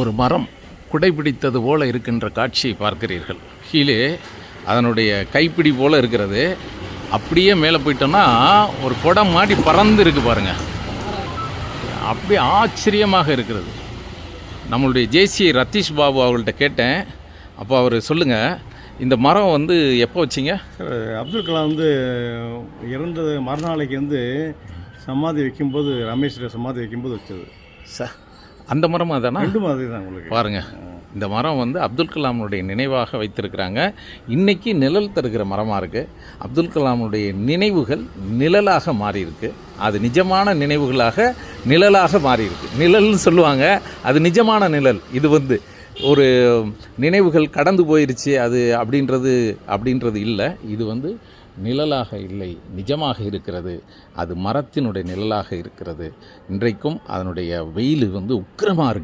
ஒரு மரம் குடைபிடித்தது போல இருக்கின்ற காட்சியை பார்க்கிறீர்கள். கீழே அதனுடைய கைப்பிடி போல் இருக்கிறது. அப்படியே மேலே போயிட்டோன்னா ஒரு குடம் மாடி பறந்து இருக்கு பாருங்கள். அப்படியே ஆச்சரியமாக இருக்கிறது. நம்மளுடைய ஜேசி ரத்தீஷ் பாபு அவர்கள்ட்ட கேட்டேன். அப்போ அவர் சொல்லுங்கள், இந்த மரம் வந்து எப்போ வச்சிங்க? அப்துல் கலாம் வந்து இறந்தது மறுநாளைக்கு வந்து சமாதி வைக்கும்போது, ரமேஷில் சமாதி வைக்கும்போது வச்சது சார். அந்த மரம் தானே? ரெண்டு மாதிரி தான் உங்களுக்கு பாருங்கள். இந்த மரம் வந்து அப்துல் கலாமுடைய நினைவாக வைத்திருக்கிறாங்க. இன்றைக்கி நிழல் தருகிற மரமாக இருக்குது. அப்துல் கலாமுடைய நினைவுகள் நிழலாக மாறியிருக்கு. அது நிஜமான நினைவுகளாக நிழலாக மாறியிருக்கு. நிழல்னு சொல்லுவாங்க, அது நிஜமான நிழல். இது வந்து ஒரு நினைவுகள் கடந்து போயிடுச்சு அது அப்படின்றது இல்லை. இது வந்து நிழலாக இல்லை, நிஜமாக இருக்கிறது. அது மரத்தினுடைய நிழலாக இருக்கிறது. இன்றைக்கும் அதனுடைய வெயில் வந்து உக்கிரமாக இருக்குது.